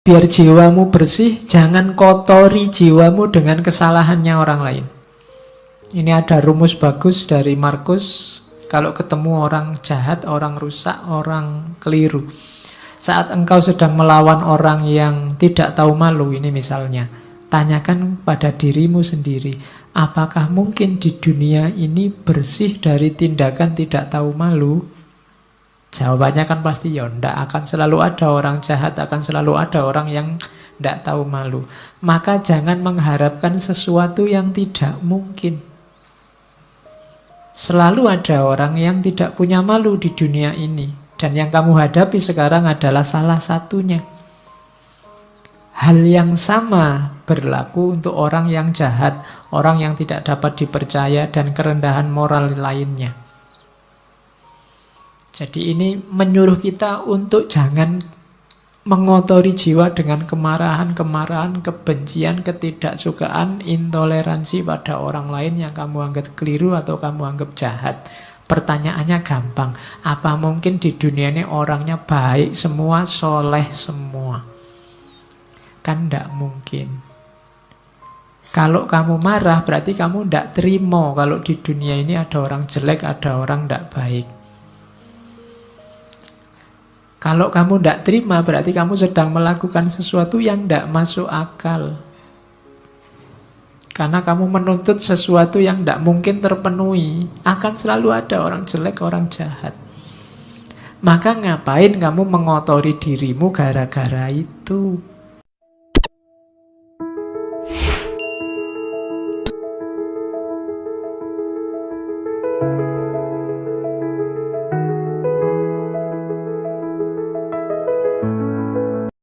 Biar jiwamu bersih, jangan kotori jiwamu dengan kesalahannya orang lain. Ini ada rumus bagus dari Markus. Kalau ketemu orang jahat, orang rusak, orang keliru, saat engkau sedang melawan orang yang tidak tahu malu, ini misalnya, tanyakan pada dirimu sendiri, apakah mungkin di dunia ini bersih dari tindakan tidak tahu malu? Jawabannya kan pasti ya, ndak. Akan selalu ada orang jahat, akan selalu ada orang yang ndak tahu malu. Maka jangan mengharapkan sesuatu yang tidak mungkin. Selalu ada orang yang tidak punya malu di dunia ini. Dan yang kamu hadapi sekarang adalah salah satunya. Hal yang sama berlaku untuk orang yang jahat, orang yang tidak dapat dipercaya, dan kerendahan moral lainnya. Jadi ini menyuruh kita untuk jangan mengotori jiwa dengan kemarahan, kebencian, ketidaksukaan, intoleransi pada orang lain yang kamu anggap keliru atau kamu anggap jahat. Pertanyaannya gampang, apa mungkin di dunia ini orangnya baik semua, soleh semua? Kan tidak mungkin. Kalau kamu marah berarti kamu tidak terima kalau di dunia ini ada orang jelek, ada orang tidak baik. Kalau kamu tidak terima berarti kamu sedang melakukan sesuatu yang tidak masuk akal. Karena kamu menuntut sesuatu yang tidak mungkin terpenuhi. Akan selalu ada orang jelek, orang jahat. Maka ngapain kamu mengotori dirimu gara-gara itu?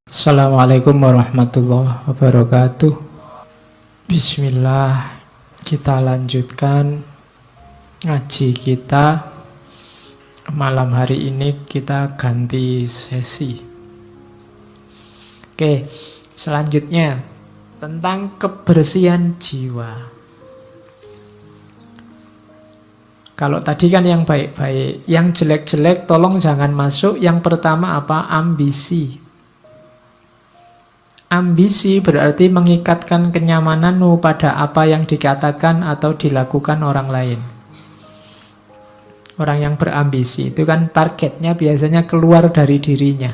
Assalamualaikum warahmatullahi wabarakatuh. Bismillah, kita lanjutkan ngaji kita. Malam hari ini kita ganti sesi. Oke, selanjutnya tentang kebersihan jiwa. Kalau tadi kan yang baik-baik, yang jelek-jelek tolong jangan masuk. Yang pertama apa? Ambisi. Ambisi berarti mengikatkan kenyamananmu pada apa yang dikatakan atau dilakukan orang lain. Orang yang berambisi itu kan targetnya biasanya keluar dari dirinya.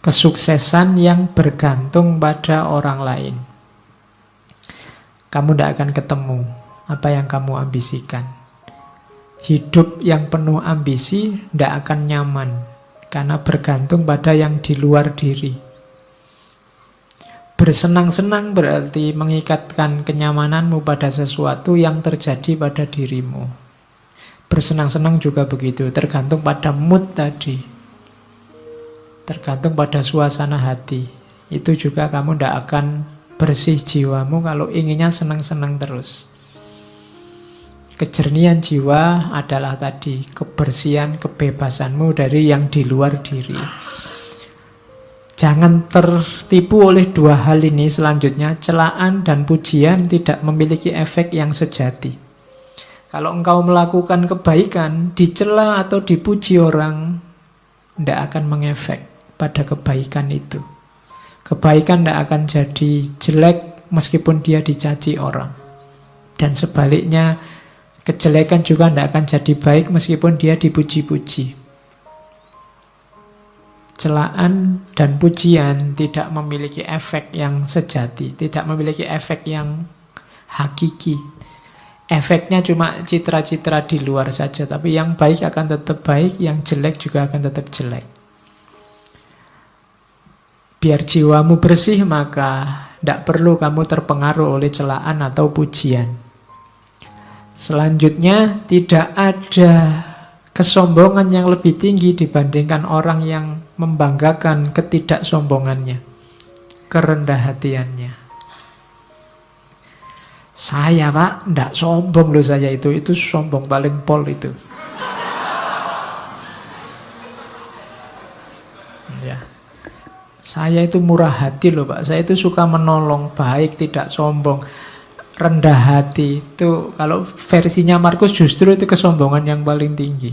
Kesuksesan yang bergantung pada orang lain. Kamu tidak akan ketemu apa yang kamu ambisikan. Hidup yang penuh ambisi tidak akan nyaman. Karena bergantung pada yang di luar diri. Bersenang-senang berarti mengikatkan kenyamananmu pada sesuatu yang terjadi pada dirimu. Bersenang-senang juga begitu, tergantung pada mood tadi. Tergantung pada suasana hati. Itu juga kamu tidak akan bersih jiwamu kalau inginnya senang-senang terus. Kejernihan jiwa adalah tadi kebersihan, kebebasanmu dari yang di luar diri. Jangan tertipu oleh dua hal ini selanjutnya. Celaan dan pujian tidak memiliki efek yang sejati. Kalau engkau melakukan kebaikan, dicela atau dipuji orang, tidak akan mengefek pada kebaikan itu. Kebaikan tidak akan jadi jelek meskipun dia dicaci orang. Dan sebaliknya, kejelekan juga tidak akan jadi baik meskipun dia dipuji-puji. Celaan dan pujian tidak memiliki efek yang sejati, tidak memiliki efek yang hakiki. Efeknya cuma citra-citra di luar saja, tapi yang baik akan tetap baik, yang jelek juga akan tetap jelek. Biar jiwamu bersih, maka tidak perlu kamu terpengaruh oleh celaan atau pujian. Selanjutnya, tidak ada kesombongan yang lebih tinggi dibandingkan orang yang membanggakan ketidaksombongannya, kerendah hatiannya. Saya pak, tidak sombong loh saya itu sombong paling pol itu. Ya. Saya itu murah hati loh pak, saya itu suka menolong, baik, tidak sombong. Rendah hati itu kalau versinya Markus justru itu kesombongan yang paling tinggi.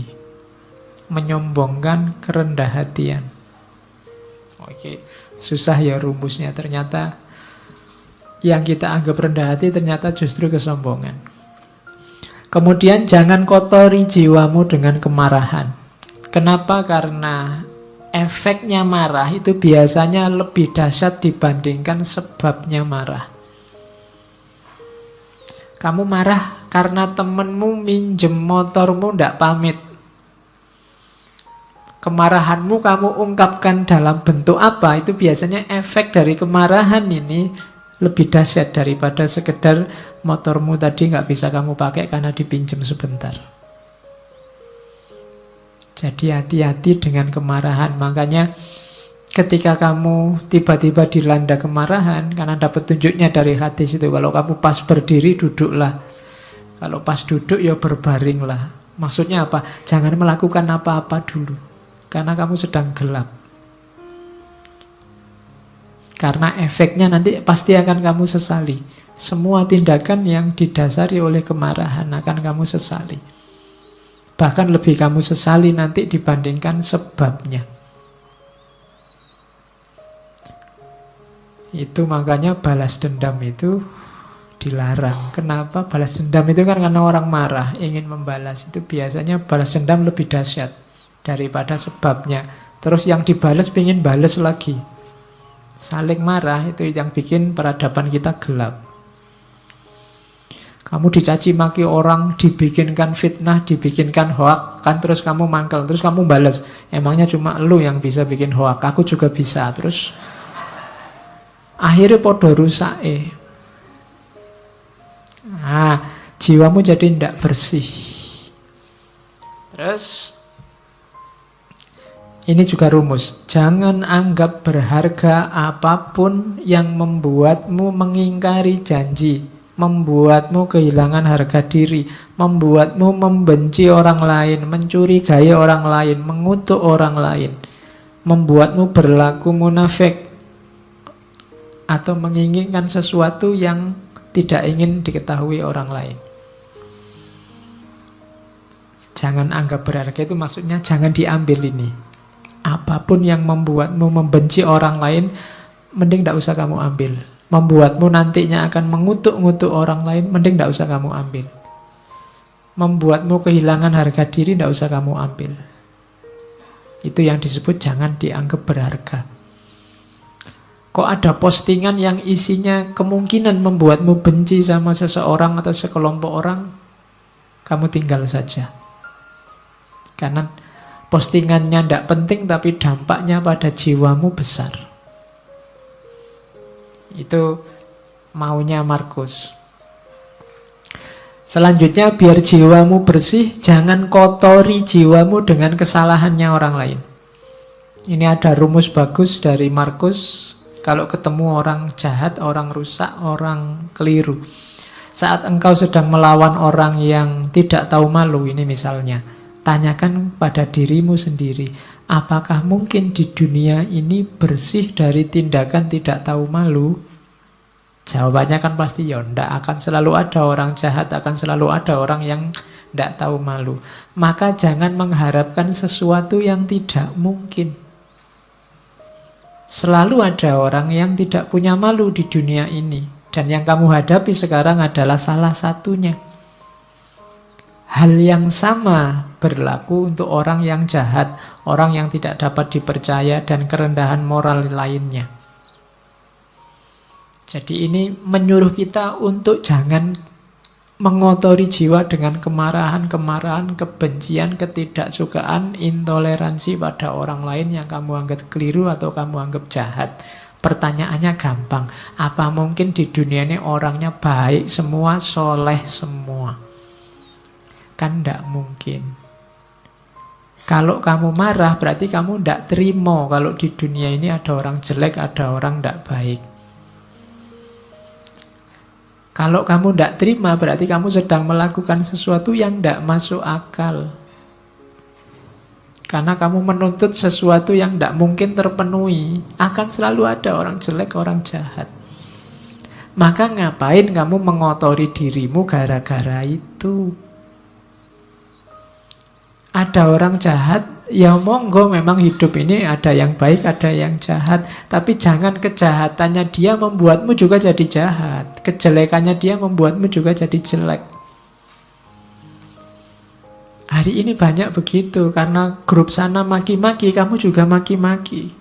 Menyombongkan kerendah hatian. Oke, susah ya rumusnya. Ternyata yang kita anggap rendah hati ternyata justru kesombongan. Kemudian jangan kotori jiwamu dengan kemarahan. Kenapa? Karena efeknya marah itu biasanya lebih dahsyat dibandingkan sebabnya marah. Kamu marah karena temenmu minjem motormu ndak pamit. Kemarahanmu kamu ungkapkan dalam bentuk apa? Itu biasanya efek dari kemarahan ini lebih dahsyat daripada sekedar motormu tadi nggak bisa kamu pakai karena dipinjam sebentar. Jadi hati-hati dengan kemarahan. Makanya ketika kamu tiba-tiba dilanda kemarahan, karena dapat tunjuknya dari hadis itu, kalau kamu pas berdiri duduklah, kalau pas duduk ya berbaringlah. Maksudnya apa? Jangan melakukan apa-apa dulu, karena kamu sedang gelap. Karena efeknya nanti pasti akan kamu sesali. Semua tindakan yang didasari oleh kemarahan akan kamu sesali. Bahkan lebih kamu sesali nanti dibandingkan sebabnya. Itu makanya balas dendam itu dilarang. Kenapa? Balas dendam itu kan karena orang marah, ingin membalas. Itu biasanya balas dendam lebih dahsyat daripada sebabnya. Terus yang dibalas ingin balas lagi. Saling marah itu yang bikin peradaban kita gelap. Kamu dicaci maki orang, dibikinkan fitnah, dibikinkan hoak, kan terus kamu mangkel, terus kamu balas. Emangnya cuma lu yang bisa bikin hoak, aku juga bisa. Terus akhirnya podo rusak. Nah, jiwamu jadi tidak bersih. Terus ini juga rumus. Jangan anggap berharga apapun yang membuatmu mengingkari janji, membuatmu kehilangan harga diri, membuatmu membenci orang lain, mencurigai orang lain, mengutuk orang lain, membuatmu berlaku munafik, atau menginginkan sesuatu yang tidak ingin diketahui orang lain. Jangan anggap berharga itu maksudnya jangan diambil ini. Apapun yang membuatmu membenci orang lain, mending tidak usah kamu ambil. Membuatmu nantinya akan mengutuk-ngutuk orang lain, mending tidak usah kamu ambil. Membuatmu kehilangan harga diri, tidak usah kamu ambil. Itu yang disebut jangan dianggap berharga. Kok ada postingan yang isinya kemungkinan membuatmu benci sama seseorang atau sekelompok orang, kamu tinggal saja. Karena postingannya tidak penting tapi dampaknya pada jiwamu besar. Itu maunya Markus. Selanjutnya, biar jiwamu bersih, jangan kotori jiwamu dengan kesalahannya orang lain. Ini ada rumus bagus dari Markus. Kalau ketemu orang jahat, orang rusak, orang keliru, saat engkau sedang melawan orang yang tidak tahu malu, ini misalnya, tanyakan pada dirimu sendiri, apakah mungkin di dunia ini bersih dari tindakan tidak tahu malu? Jawabannya kan pasti ya enggak, akan selalu ada orang jahat, akan selalu ada orang yang tidak tahu malu. Maka jangan mengharapkan sesuatu yang tidak mungkin. Selalu ada orang yang tidak punya malu di dunia ini. Dan yang kamu hadapi sekarang adalah salah satunya. Hal yang sama berlaku untuk orang yang jahat, orang yang tidak dapat dipercaya, dan kerendahan moral lainnya. Jadi ini menyuruh kita untuk jangan mengotori jiwa dengan kemarahan, kebencian, ketidaksukaan, intoleransi pada orang lain yang kamu anggap keliru atau kamu anggap jahat. Pertanyaannya gampang, apa mungkin di dunia ini orangnya baik semua, soleh semua? Kan tidak mungkin. Kalau kamu marah berarti kamu tidak terima kalau di dunia ini ada orang jelek, ada orang tidak baik. Kalau kamu tidak terima berarti kamu sedang melakukan sesuatu yang tidak masuk akal. Karena kamu menuntut sesuatu yang tidak mungkin terpenuhi. Akan selalu ada orang jelek, orang jahat. Maka ngapain kamu mengotori dirimu gara-gara itu? Ada orang jahat, ya monggo, memang hidup ini ada yang baik, ada yang jahat. Tapi jangan kejahatannya dia membuatmu juga jadi jahat. Kejelekannya dia membuatmu juga jadi jelek. Hari ini banyak begitu, karena grup sana maki-maki, kamu juga maki-maki.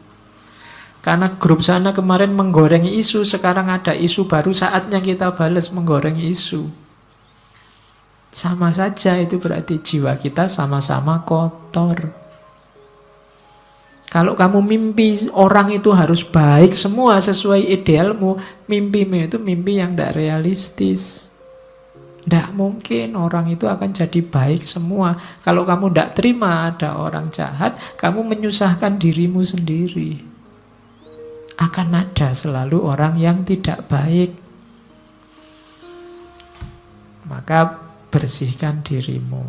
Karena grup sana kemarin menggorengi isu, sekarang ada isu baru, saatnya kita balas menggorengi isu. Sama saja, itu berarti jiwa kita sama-sama kotor. Kalau kamu mimpi orang itu harus baik semua sesuai idealmu, mimpimu itu mimpi yang tidak realistis. Tidak mungkin orang itu akan jadi baik semua. Kalau kamu tidak terima ada orang jahat, kamu menyusahkan dirimu sendiri. Akan ada selalu orang yang tidak baik. Maka bersihkan dirimu.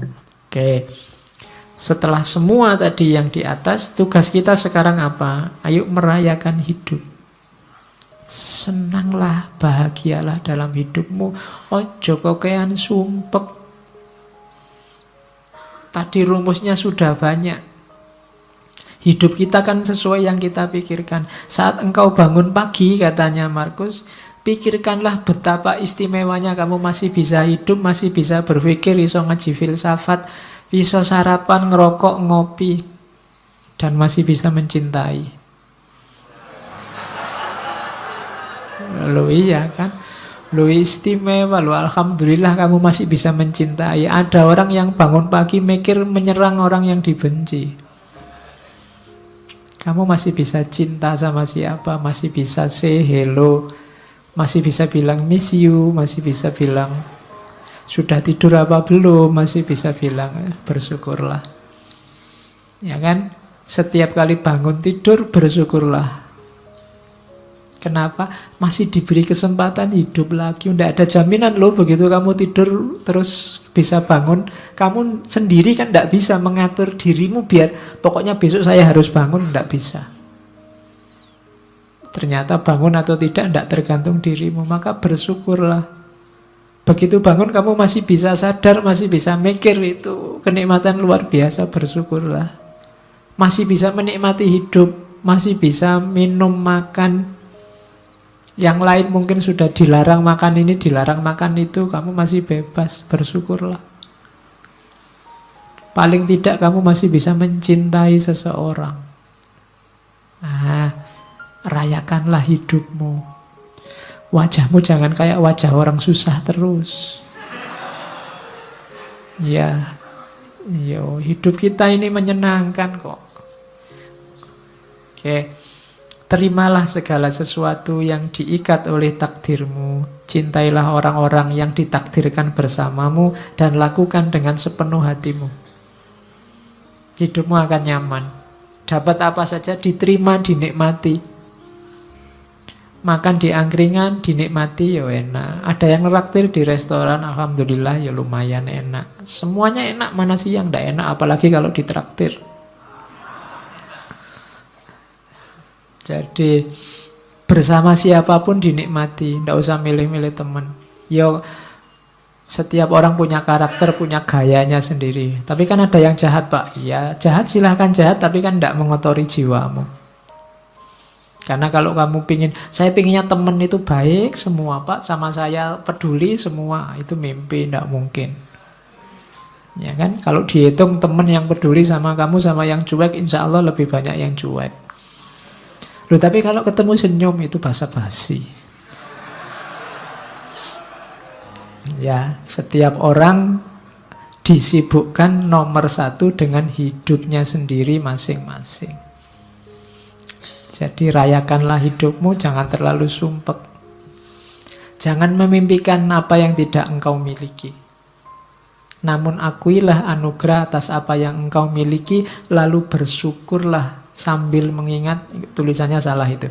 Oke. Setelah semua tadi yang di atas, tugas kita sekarang apa? Ayo merayakan hidup. Senanglah, bahagialah dalam hidupmu. Ojo kokean sumpek. Tadi rumusnya sudah banyak. Hidup kita kan sesuai yang kita pikirkan. Saat engkau bangun pagi, katanya Markus, pikirkanlah betapa istimewanya kamu masih bisa hidup, masih bisa berpikir, iso ngaji filsafat, bisa sarapan, ngerokok, ngopi, dan masih bisa mencintai. Loh iya kan? Loh istimewa, loh alhamdulillah kamu masih bisa mencintai. Ada orang yang bangun pagi mikir menyerang orang yang dibenci. Kamu masih bisa cinta sama siapa, masih bisa say hello, masih bisa bilang miss you, masih bisa bilang sudah tidur apa belum, masih bisa bilang bersyukurlah. Ya kan? Setiap kali bangun tidur bersyukurlah. Kenapa? Masih diberi kesempatan hidup lagi. Tidak ada jaminan loh begitu kamu tidur terus bisa bangun. Kamu sendiri kan tidak bisa mengatur dirimu biar pokoknya besok saya harus bangun. Tidak bisa. Ternyata bangun atau tidak tergantung dirimu. Maka bersyukurlah. Begitu bangun kamu masih bisa sadar, masih bisa mikir, itu kenikmatan luar biasa, bersyukurlah. Masih bisa menikmati hidup, masih bisa minum, makan. Yang lain mungkin sudah dilarang makan ini, dilarang makan itu, kamu masih bebas, bersyukurlah. Paling tidak kamu masih bisa mencintai seseorang. Rayakanlah hidupmu. Wajahmu jangan kayak wajah orang susah terus. Ya, hidup kita ini menyenangkan kok. Oke. Terimalah segala sesuatu yang diikat oleh takdirmu. Cintailah orang-orang yang ditakdirkan bersamamu dan lakukan dengan sepenuh hatimu. Hidupmu akan nyaman. Dapat apa saja diterima, dinikmati. Makan di angkringan, dinikmati, ya enak. Ada yang neraktir di restoran, alhamdulillah ya lumayan enak. Semuanya enak, mana sih yang tidak enak, apalagi kalau ditraktir. Jadi bersama siapapun dinikmati, tidak usah milih-milih teman. Yo, setiap orang punya karakter, punya gayanya sendiri. Tapi kan ada yang jahat, Pak. Ya, jahat silahkan jahat, tapi kan tidak mengotori jiwamu. Karena kalau kamu saya pinginnya teman itu baik semua, Pak, sama saya peduli semua, itu mimpi, tidak mungkin. Ya kan? Kalau dihitung teman yang peduli sama kamu sama yang cuek, insya Allah lebih banyak yang cuek. Loh, tapi kalau ketemu senyum itu basa-basi. Ya, setiap orang disibukkan nomor satu dengan hidupnya sendiri masing-masing. Jadi rayakanlah hidupmu, jangan terlalu sumpek. Jangan memimpikan apa yang tidak engkau miliki. Namun akuilah anugerah atas apa yang engkau miliki, lalu bersyukurlah. Sambil mengingat, tulisannya salah itu.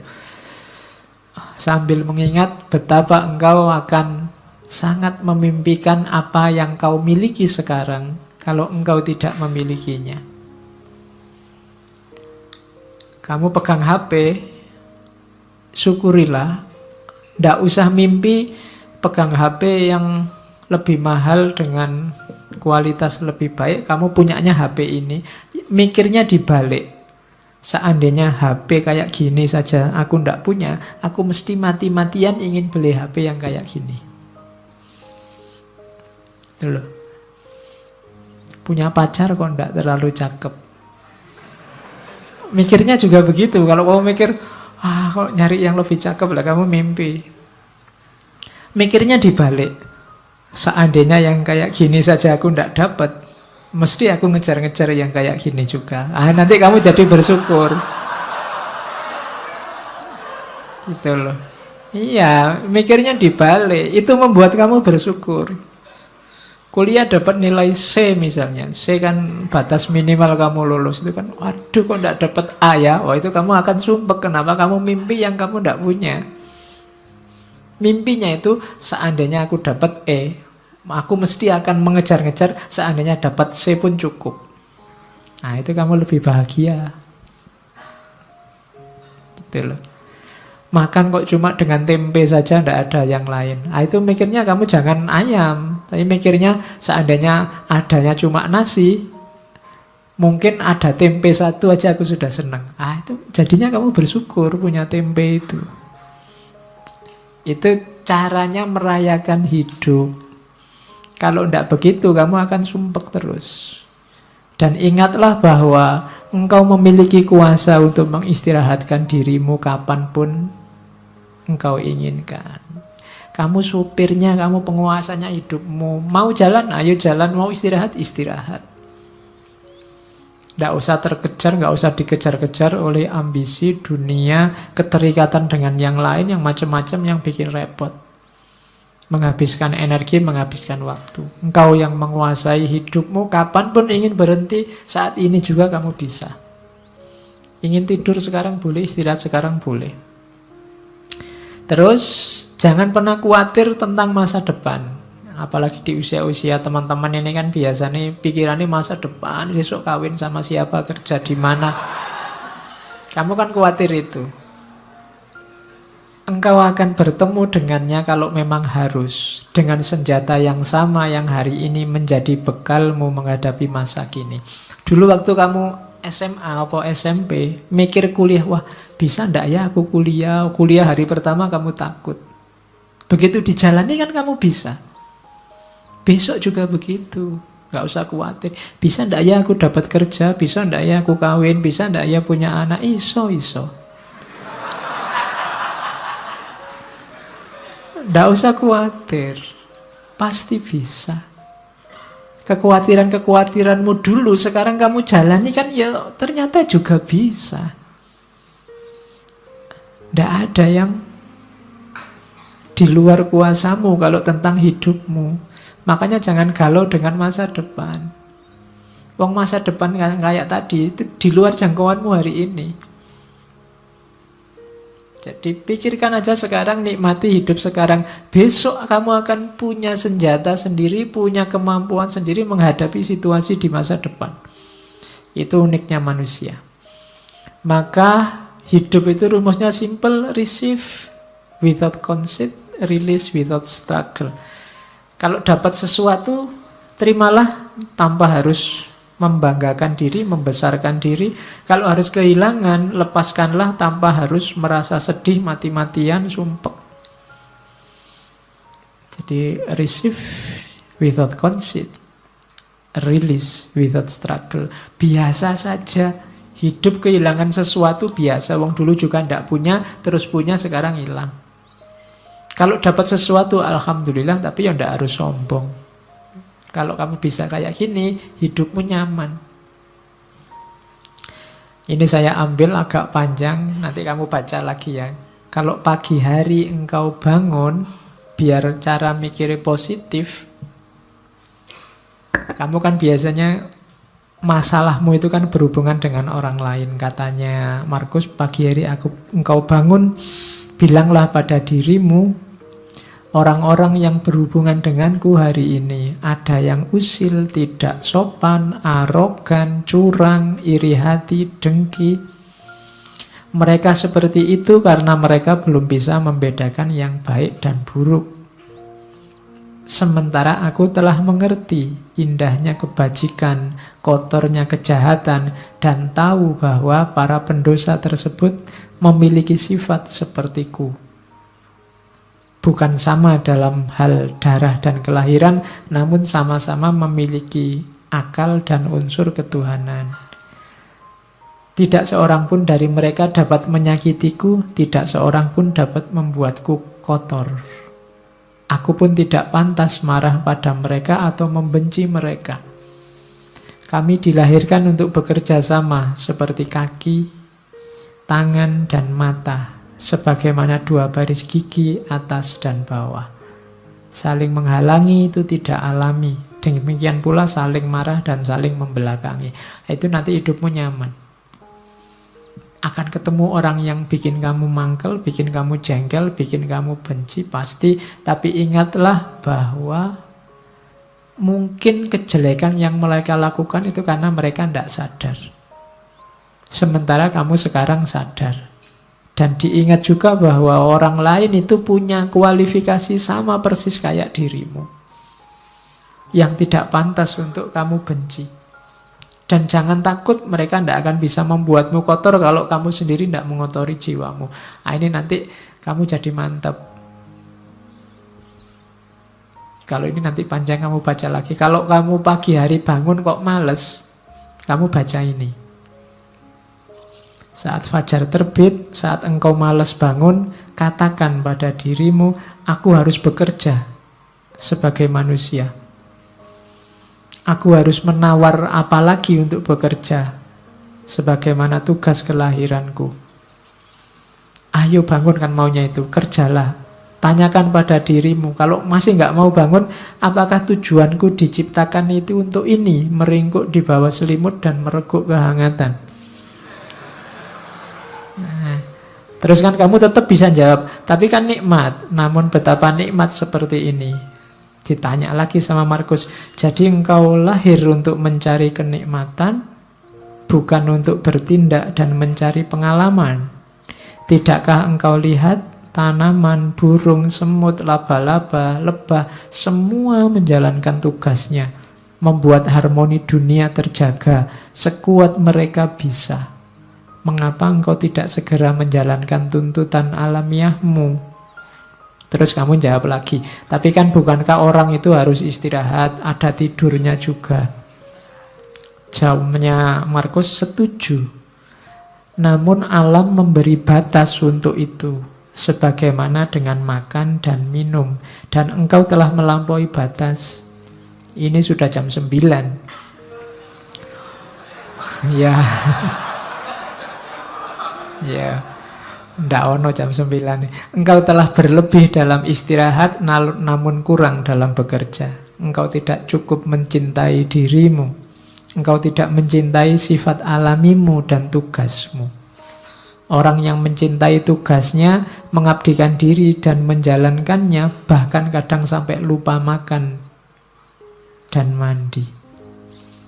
Sambil mengingat betapa engkau akan sangat memimpikan apa yang kau miliki sekarang kalau engkau tidak memilikinya. Kamu pegang HP, syukurilah. Tidak usah mimpi pegang HP yang lebih mahal dengan kualitas lebih baik, kamu punyanya HP ini. Mikirnya dibalik. Seandainya HP kayak gini saja aku ndak punya, aku mesti mati-matian ingin beli HP yang kayak gini. Itu loh. Punya pacar kok ndak terlalu cakep. Mikirnya juga begitu. Kalau kamu mikir, kok nyari yang lebih cakep lah, kamu mimpi. Mikirnya dibalik. Seandainya yang kayak gini saja aku ndak dapat, mesti aku ngejar-ngejar yang kayak gini juga. Nanti kamu jadi bersyukur. Gitu loh. Iya, mikirnya dibalik. Itu membuat kamu bersyukur. Kuliah dapat nilai C misalnya. C kan batas minimal kamu lulus. Itu kan, waduh kok nggak dapat A ya. Itu kamu akan sumpek. Kenapa kamu mimpi yang kamu nggak punya. Mimpinya itu seandainya aku dapat E, aku mesti akan mengejar-ngejar seandainya dapat C pun cukup. Itu kamu lebih bahagia. Gitu loh. Makan kok cuma dengan tempe saja, tidak ada yang lain. Itu mikirnya kamu jangan ayam. Tapi mikirnya seandainya adanya cuma nasi, mungkin ada tempe satu aja aku sudah senang. Itu jadinya kamu bersyukur punya tempe itu. Itu caranya merayakan hidup. Kalau tidak begitu, kamu akan sumpek terus. Dan ingatlah bahwa engkau memiliki kuasa untuk mengistirahatkan dirimu kapanpun engkau inginkan. Kamu supirnya, kamu penguasanya hidupmu. Mau jalan, ayo jalan. Mau istirahat, istirahat. Tidak usah terkejar, nggak usah dikejar-kejar oleh ambisi dunia, keterikatan dengan yang lain, yang macam-macam yang bikin repot. Menghabiskan energi, menghabiskan waktu. Engkau yang menguasai hidupmu, kapanpun ingin berhenti, saat ini juga kamu bisa. Ingin tidur sekarang boleh, istirahat sekarang boleh. Terus, jangan pernah khawatir tentang masa depan. Apalagi di usia-usia teman-teman ini kan biasanya pikirannya masa depan, besok kawin sama siapa, kerja di mana. Kamu kan khawatir itu. Engkau akan bertemu dengannya kalau memang harus. Dengan senjata yang sama yang hari ini menjadi bekalmu menghadapi masa kini. Dulu waktu kamu SMA atau SMP, mikir kuliah, wah bisa ndak ya aku kuliah? Kuliah hari pertama kamu takut. Begitu dijalani kan kamu bisa. Besok juga begitu. Gak usah khawatir. Bisa ndak ya aku dapat kerja? Bisa ndak ya aku kawin? Bisa ndak ya punya anak? Iso. Nggak usah khawatir, pasti bisa. Kekhawatiranmu dulu, sekarang kamu jalani kan ya ternyata juga bisa. Nggak ada yang di luar kuasamu kalau tentang hidupmu. Makanya jangan galau dengan masa depan. Wong masa depan kayak tadi, itu di luar jangkauanmu hari ini. Jadi pikirkan aja sekarang, nikmati hidup sekarang. Besok kamu akan punya senjata sendiri, punya kemampuan sendiri menghadapi situasi di masa depan. Itu uniknya manusia. Maka hidup itu rumusnya simple, receive without conceit, release without struggle. Kalau dapat sesuatu, terimalah tanpa harus membanggakan diri, membesarkan diri. Kalau harus kehilangan, lepaskanlah tanpa harus merasa sedih, mati-matian, sumpek. Jadi receive without conceit, release without struggle. Biasa saja. Hidup kehilangan sesuatu biasa. Wong dulu juga tidak punya, terus punya, sekarang hilang. Kalau dapat sesuatu, alhamdulillah, tapi ya tidak harus sombong. Kalau kamu bisa kayak gini, hidupmu nyaman. Ini saya ambil agak panjang, nanti kamu baca lagi ya. Kalau pagi hari engkau bangun, biar cara mikirnya positif. Kamu kan biasanya masalahmu itu kan berhubungan dengan orang lain. Katanya Markus, pagi hari engkau bangun, bilanglah pada dirimu, orang-orang yang berhubungan denganku hari ini, ada yang usil, tidak sopan, arogan, curang, iri hati, dengki. Mereka seperti itu karena mereka belum bisa membedakan yang baik dan buruk. Sementara aku telah mengerti indahnya kebajikan, kotornya kejahatan, dan tahu bahwa para pendosa tersebut memiliki sifat sepertiku. Bukan sama dalam hal darah dan kelahiran, namun sama-sama memiliki akal dan unsur ketuhanan. Tidak seorang pun dari mereka dapat menyakitiku, tidak seorang pun dapat membuatku kotor. Aku pun tidak pantas marah pada mereka atau membenci mereka. Kami dilahirkan untuk bekerja sama seperti kaki, tangan, dan mata, sebagaimana dua baris gigi atas dan bawah. Saling menghalangi itu tidak alami. Demikian pula saling marah dan saling membelakangi. Itu nanti hidupmu nyaman. Akan ketemu orang yang bikin kamu mangkel, bikin kamu jengkel, bikin kamu benci, pasti. Tapi ingatlah bahwa mungkin kejelekan yang mereka lakukan itu karena mereka tidak sadar. Sementara kamu sekarang sadar. Dan diingat juga bahwa orang lain itu punya kualifikasi sama persis kayak dirimu, yang tidak pantas untuk kamu benci. Dan jangan takut, mereka tidak akan bisa membuatmu kotor kalau kamu sendiri tidak mengotori jiwamu. Nah, ini nanti kamu jadi mantap. Kalau ini nanti panjang kamu baca lagi. Kalau kamu pagi hari bangun kok males, kamu baca ini. Saat fajar terbit, saat engkau malas bangun, katakan pada dirimu, aku harus bekerja sebagai manusia. Aku harus menawar apa lagi untuk bekerja, sebagaimana tugas kelahiranku. Ayo bangun, kan maunya itu, kerjalah. Tanyakan pada dirimu, kalau masih nggak mau bangun, apakah tujuanku diciptakan itu untuk ini, meringkuk di bawah selimut dan mereguk kehangatan? Nah, terus kan kamu tetap bisa jawab, tapi kan nikmat, namun betapa nikmat seperti ini. Ditanya lagi sama Markus, jadi engkau lahir untuk mencari kenikmatan, bukan untuk bertindak dan mencari pengalaman. Tidakkah engkau lihat tanaman, burung, semut, laba-laba, lebah, semua menjalankan tugasnya, membuat harmoni dunia terjaga sekuat mereka bisa. Mengapa engkau tidak segera menjalankan tuntutan alamiahmu? Terus kamu jawab lagi, tapi kan bukankah orang itu harus istirahat, ada tidurnya juga? Jawabnya Markus, setuju. Namun alam memberi batas untuk itu, sebagaimana dengan makan dan minum. Dan engkau telah melampaui batas. Ini sudah jam 9. Ya. Ya. Ndak ono jam 9. Engkau telah berlebih dalam istirahat, namun kurang dalam bekerja. Engkau tidak cukup mencintai dirimu. Engkau tidak mencintai sifat alamimu dan tugasmu. Orang yang mencintai tugasnya, mengabdikan diri dan menjalankannya, bahkan kadang sampai lupa makan dan mandi.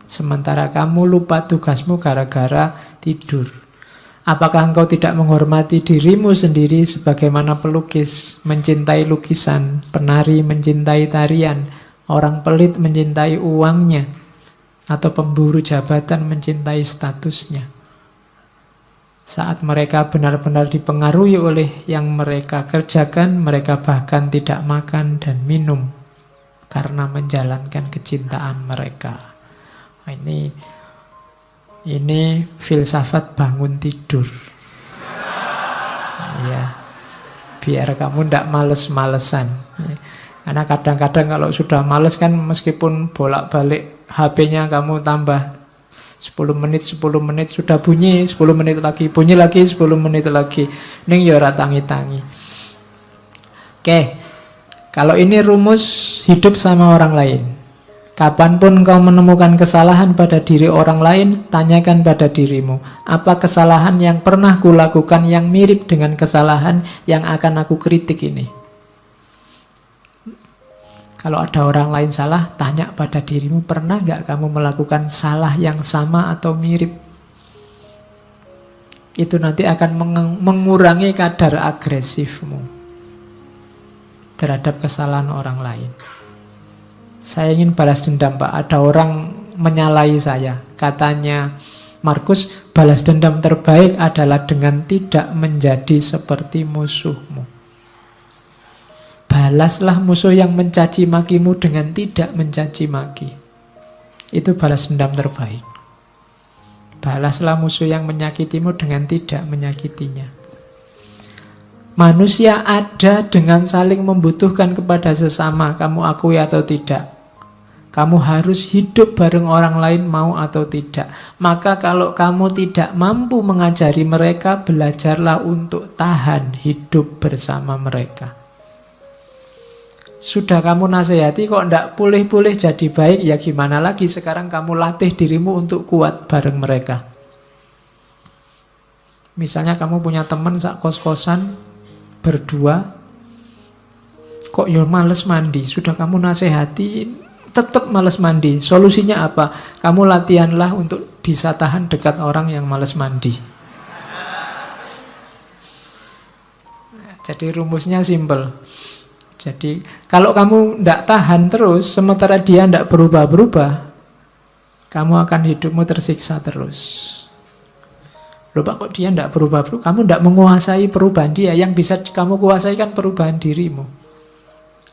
Sementara kamu lupa tugasmu gara-gara tidur. Apakah engkau tidak menghormati dirimu sendiri sebagaimana pelukis mencintai lukisan, penari mencintai tarian, orang pelit mencintai uangnya, atau pemburu jabatan mencintai statusnya? Saat mereka benar-benar dipengaruhi oleh yang mereka kerjakan, mereka bahkan tidak makan dan minum karena menjalankan kecintaan mereka. Nah, ini filsafat bangun tidur. Ya, biar kamu tidak males-malesan. Karena kadang-kadang kalau sudah males kan, meskipun bolak-balik HP-nya kamu tambah 10 menit sudah bunyi, 10 menit lagi, bunyi lagi, 10 menit lagi. Ning ya ora tangi-tangi. Oke. Kalau ini rumus hidup sama orang lain. Kapanpun kau menemukan kesalahan pada diri orang lain, tanyakan pada dirimu, apa kesalahan yang pernah kulakukan yang mirip dengan kesalahan yang akan aku kritik ini? Kalau ada orang lain salah, tanya pada dirimu, pernah nggak kamu melakukan salah yang sama atau mirip? Itu nanti akan mengurangi kadar agresifmu terhadap kesalahan orang lain. Saya ingin balas dendam, Pak. Ada orang menyalahi saya. Katanya Markus, balas dendam terbaik adalah dengan tidak menjadi seperti musuhmu. Balaslah musuh yang mencaci makimu dengan tidak mencaci maki. Itu balas dendam terbaik. Balaslah musuh yang menyakitimu dengan tidak menyakitinya. Manusia ada dengan saling membutuhkan kepada sesama, kamu akui atau tidak. Kamu harus hidup bareng orang lain, mau atau tidak. Maka kalau kamu tidak mampu mengajari mereka, belajarlah untuk tahan hidup bersama mereka. Sudah kamu nasihati kok tidak pulih-pulih jadi baik, ya gimana lagi? Sekarang kamu latih dirimu untuk kuat bareng mereka. Misalnya kamu punya teman sak kos-kosan, berdua, kok ya males mandi. Sudah kamu nasihati, tetap males mandi. Solusinya apa? Kamu latihanlah untuk bisa tahan dekat orang yang males mandi. Jadi rumusnya simple. Jadi kalau kamu tidak tahan terus, sementara dia tidak berubah-berubah, kamu akan hidupmu tersiksa terus. Loh Pak, kok dia tidak berubah-berubah? Kamu tidak menguasai perubahan dia. Yang bisa kamu kuasai kan perubahan dirimu.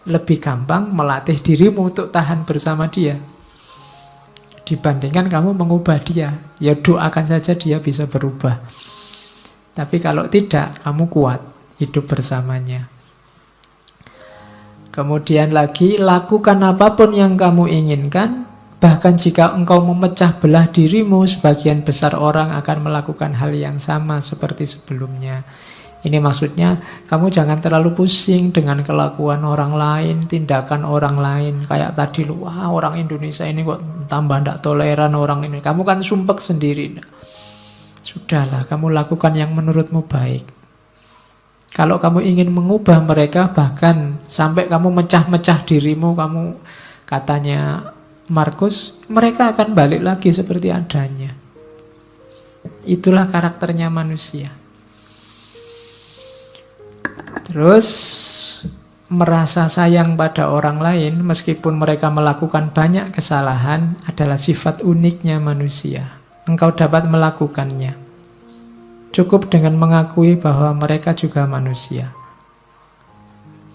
Lebih gampang melatih dirimu untuk tahan bersama dia dibandingkan kamu mengubah dia. Ya doakan saja dia bisa berubah. Tapi kalau tidak, kamu kuat hidup bersamanya. Kemudian lagi, lakukan apapun yang kamu inginkan. Bahkan jika engkau memecah belah dirimu, sebagian besar orang akan melakukan hal yang sama seperti sebelumnya. Ini maksudnya, kamu jangan terlalu pusing dengan kelakuan orang lain, tindakan orang lain. Kayak tadi, wah orang Indonesia ini kok tambah tidak toleran orang ini. Kamu kan sumpek sendiri. Sudahlah, kamu lakukan yang menurutmu baik. Kalau kamu ingin mengubah mereka, bahkan sampai kamu mecah-mecah dirimu, kamu katanya Markus, mereka akan balik lagi seperti adanya. Itulah karakternya manusia. Terus merasa sayang pada orang lain meskipun mereka melakukan banyak kesalahan adalah sifat uniknya manusia. Engkau dapat melakukannya. Cukup dengan mengakui bahwa mereka juga manusia.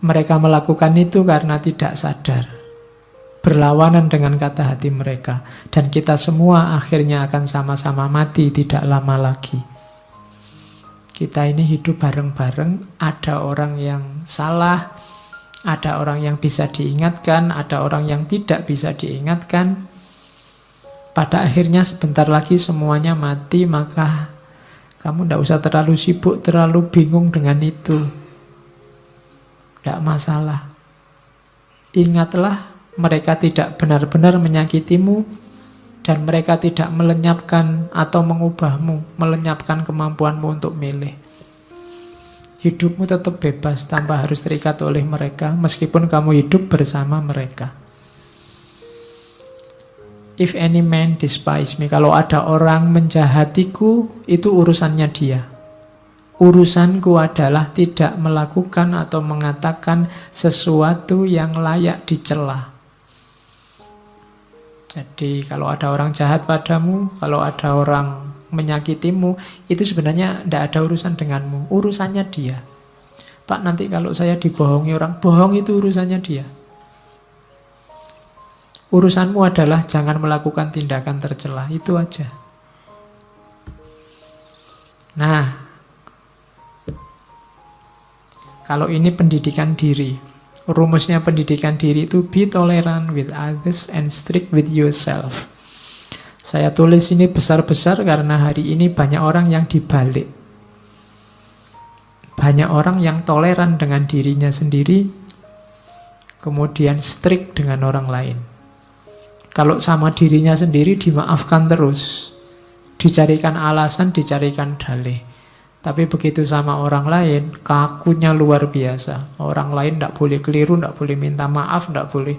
Mereka melakukan itu karena tidak sadar, berlawanan dengan kata hati mereka. Dan kita semua akhirnya akan sama-sama mati tidak lama lagi. Kita ini hidup bareng-bareng, ada orang yang salah, ada orang yang bisa diingatkan, ada orang yang tidak bisa diingatkan. Pada akhirnya sebentar lagi semuanya mati, maka kamu tidak usah terlalu sibuk, terlalu bingung dengan itu. Tidak masalah. Ingatlah, mereka tidak benar-benar menyakitimu, dan mereka tidak melenyapkan atau mengubahmu, melenyapkan kemampuanmu untuk milih. Hidupmu tetap bebas tanpa harus terikat oleh mereka, meskipun kamu hidup bersama mereka. If any man despise me, kalau ada orang menjahatiku, itu urusannya dia. Urusanku adalah tidak melakukan atau mengatakan sesuatu yang layak dicela. Jadi kalau ada orang jahat padamu, kalau ada orang menyakitimu, itu sebenarnya tidak ada urusan denganmu, urusannya dia. Pak, nanti kalau saya dibohongi orang, bohong itu urusannya dia. Urusanmu adalah jangan melakukan tindakan tercela, itu aja. Nah, kalau ini pendidikan diri. Rumusnya pendidikan diri itu be tolerant with others and strict with yourself. Saya tulis ini besar-besar karena hari ini banyak orang yang dibalik. Banyak orang yang toleran dengan dirinya sendiri, kemudian strict dengan orang lain. Kalau sama dirinya sendiri dimaafkan terus, dicarikan alasan, dicarikan dalih. Tapi begitu sama orang lain, kakunya luar biasa. Orang lain tidak boleh keliru, tidak boleh minta maaf, tidak boleh.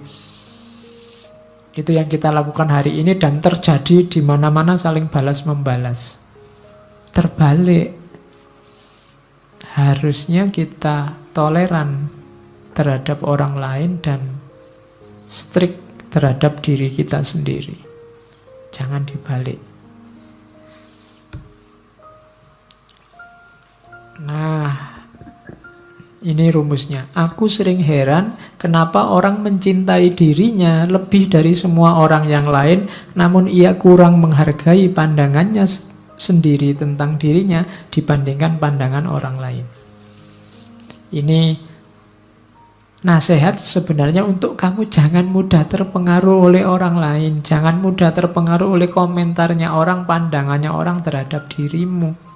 Itu yang kita lakukan hari ini dan terjadi di mana-mana, saling balas-membalas. Terbalik. Harusnya kita toleran terhadap orang lain dan strict terhadap diri kita sendiri. Jangan dibalik. Nah, ini rumusnya. Aku sering heran kenapa orang mencintai dirinya lebih dari semua orang yang lain, namun ia kurang menghargai pandangannya sendiri tentang dirinya dibandingkan pandangan orang lain. Ini nasihat sebenarnya untuk kamu jangan mudah terpengaruh oleh orang lain. Jangan mudah terpengaruh oleh komentarnya orang, pandangannya orang terhadap dirimu.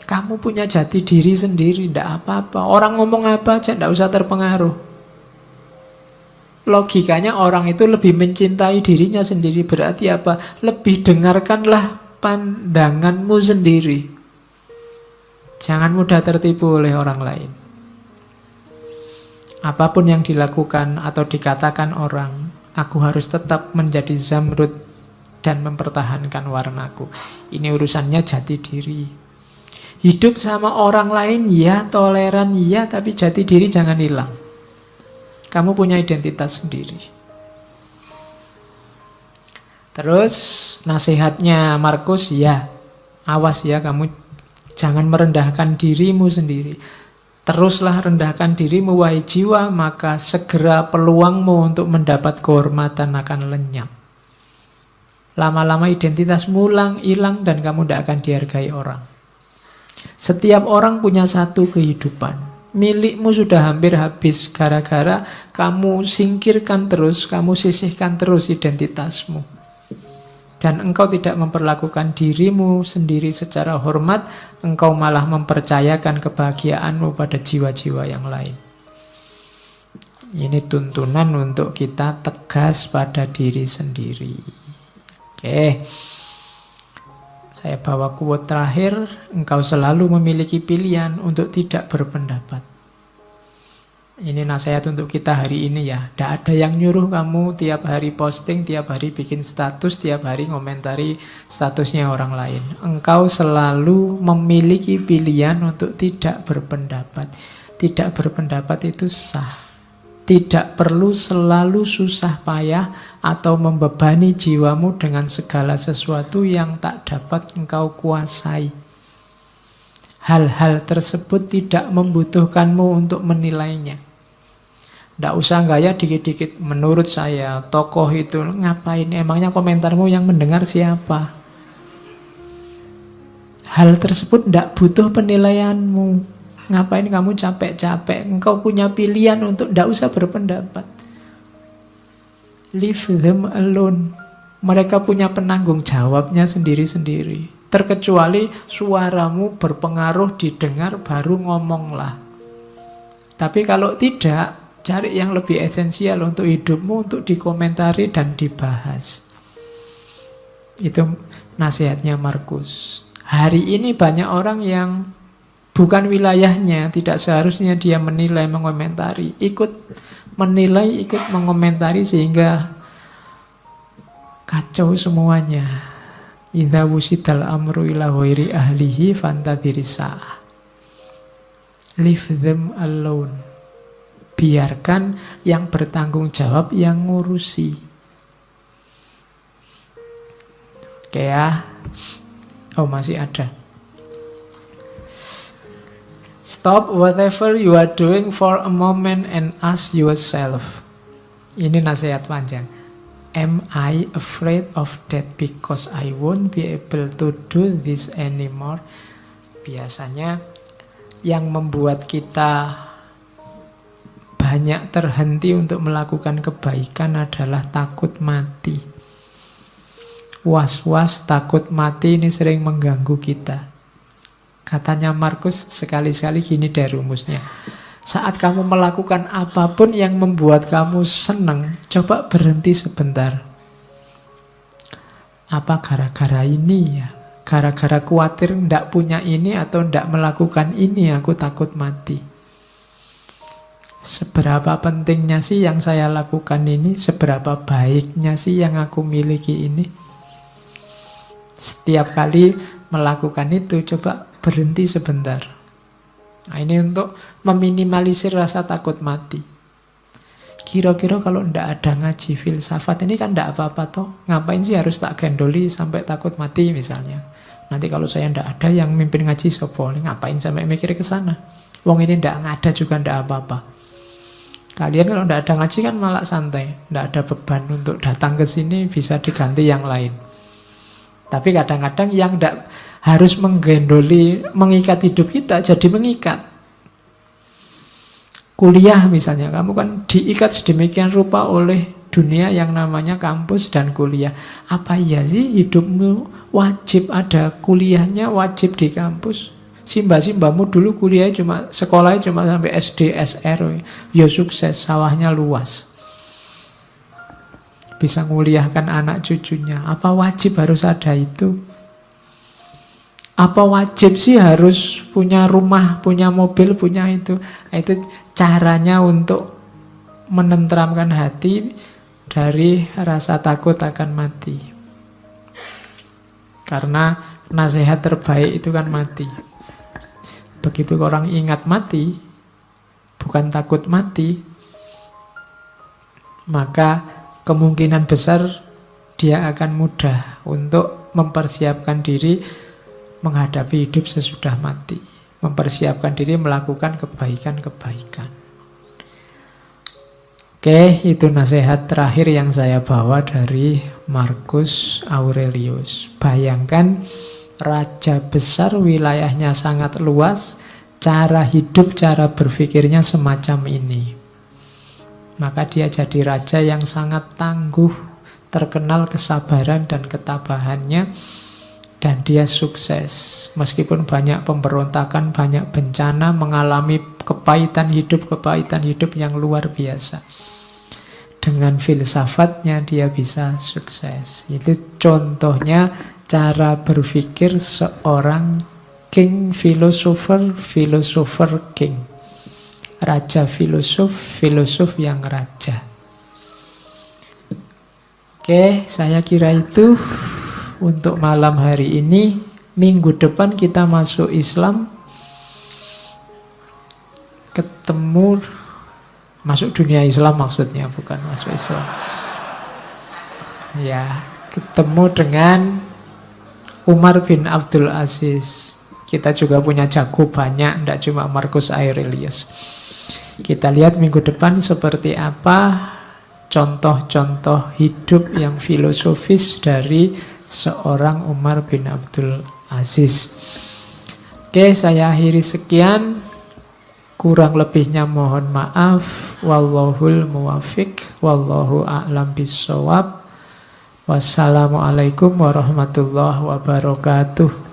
Kamu punya jati diri sendiri, tidak apa-apa. Orang ngomong apa aja, tidak usah terpengaruh. Logikanya orang itu lebih mencintai dirinya sendiri. Berarti apa? Lebih dengarkanlah pandanganmu sendiri. Jangan mudah tertipu oleh orang lain. Apapun yang dilakukan atau dikatakan orang, aku harus tetap menjadi zamrud dan mempertahankan warnaku. Ini urusannya jati diri. Hidup sama orang lain ya, toleran ya, tapi jati diri jangan hilang. Kamu punya identitas sendiri. Terus nasihatnya Markus, ya, awas ya, kamu jangan merendahkan dirimu sendiri. Teruslah rendahkan dirimu wahai jiwa, maka segera peluangmu untuk mendapat kehormatan akan lenyap. Lama-lama identitasmu hilang dan kamu tidak akan dihargai orang. Setiap orang punya satu kehidupan. Milikmu sudah hampir habis gara-gara kamu singkirkan terus, kamu sisihkan terus identitasmu. Dan engkau tidak memperlakukan dirimu sendiri secara hormat, engkau malah mempercayakan kebahagiaanmu pada jiwa-jiwa yang lain. Ini tuntunan untuk kita tegas pada diri sendiri. Oke. Saya bawa quote terakhir, engkau selalu memiliki pilihan untuk tidak berpendapat. Ini nasihat untuk kita hari ini ya. Tidak ada yang nyuruh kamu tiap hari posting, tiap hari bikin status, tiap hari ngomentari statusnya orang lain. Engkau selalu memiliki pilihan untuk tidak berpendapat. Tidak berpendapat itu sah. Tidak perlu selalu susah payah atau membebani jiwamu dengan segala sesuatu yang tak dapat engkau kuasai. Hal-hal tersebut tidak membutuhkanmu untuk menilainya. Tidak usah gaya dikit-dikit. Menurut saya, tokoh itu ngapain? Emangnya komentarmu yang mendengar siapa? Hal tersebut tidak butuh penilaianmu. Ngapain kamu capek-capek? Engkau punya pilihan untuk tidak usah berpendapat. Leave them alone. Mereka punya penanggung jawabnya sendiri-sendiri. Terkecuali suaramu berpengaruh didengar, baru ngomonglah. Tapi kalau tidak, cari yang lebih esensial untuk hidupmu, untuk dikomentari dan dibahas. Itu nasihatnya Markus. Hari ini banyak orang yang bukan wilayahnya, tidak seharusnya dia menilai, mengomentari. Ikut menilai, ikut mengomentari sehingga kacau semuanya. Idza wusidal amru ila ghairi ahlihi fantadhiris sa'ah. Leave them alone. Biarkan yang bertanggung jawab yang ngurusi. Oke ya. Oh, masih ada. Stop whatever you are doing for a moment and ask yourself. Ini nasihat panjang. Am I afraid of death because I won't be able to do this anymore? Biasanya yang membuat kita banyak terhenti untuk melakukan kebaikan adalah takut mati. Was-was, takut mati ini sering mengganggu kita. Katanya Markus, sekali-sekali gini deh rumusnya. Saat kamu melakukan apapun yang membuat kamu senang, coba berhenti sebentar. Apa gara-gara ini ya? Gara-gara khawatir ndak punya ini atau ndak melakukan ini, aku takut mati. Seberapa pentingnya sih yang saya lakukan ini? Seberapa baiknya sih yang aku miliki ini? Setiap kali melakukan itu, coba berhenti sebentar. Nah, ini untuk meminimalisir rasa takut mati. kira-kira kalau ndak ada ngaji filsafat ini kan ndak apa-apa toh. Ngapain sih harus tak gendoli sampai takut mati misalnya. Nanti kalau saya ndak ada yang mimpin ngaji sopo, ngapain sampai mikir ke sana. Wong ini ndak ada juga ndak apa-apa. Kalian kalau ndak ada ngaji kan malah santai, ndak ada beban untuk datang ke sini, bisa diganti yang lain. Tapi kadang-kadang yang ndak harus menggendoli, mengikat hidup kita jadi mengikat. Kuliah misalnya, kamu kan diikat sedemikian rupa oleh dunia yang namanya kampus dan kuliah. Apa iya sih hidupmu wajib ada kuliahnya, wajib di kampus? Simba-simbamu dulu kuliah sekolahnya cuma sampai SD, SR. Ya sukses, sawahnya luas. Bisa nguliahkan anak cucunya. Apa wajib harus ada itu? Apa wajib sih harus punya rumah, punya mobil, punya itu? Itu caranya untuk menenteramkan hati dari rasa takut akan mati. Karena nasihat terbaik itu kan mati. Begitu orang ingat mati, bukan takut mati, maka kemungkinan besar dia akan mudah untuk mempersiapkan diri menghadapi hidup sesudah mati. Mempersiapkan diri melakukan kebaikan-kebaikan. Oke, itu nasihat terakhir yang saya bawa dari Marcus Aurelius. Bayangkan raja besar, wilayahnya sangat luas, cara hidup, cara berpikirnya semacam ini. Maka dia jadi raja yang sangat tangguh, terkenal kesabaran dan ketabahannya. Dan dia sukses, meskipun banyak pemberontakan, banyak bencana, mengalami kepahitan hidup yang luar biasa. Dengan filsafatnya dia bisa sukses. Itu contohnya cara berpikir seorang king philosopher king. Raja filosof yang raja. Oke, saya kira itu untuk malam hari ini. Minggu depan kita masuk Islam, ketemu, masuk dunia Islam maksudnya, bukan masuk Islam ya, ketemu dengan Umar bin Abdul Aziz. Kita juga punya jago banyak, tidak cuma Marcus Aurelius. Kita lihat minggu depan seperti apa contoh-contoh hidup yang filosofis dari seorang Umar bin Abdul Aziz. Oke, saya akhiri sekian. Kurang lebihnya mohon maaf. Wallahul muwafiq. Wallahu a'lam bissawab. Wassalamualaikum warahmatullahi wabarakatuh.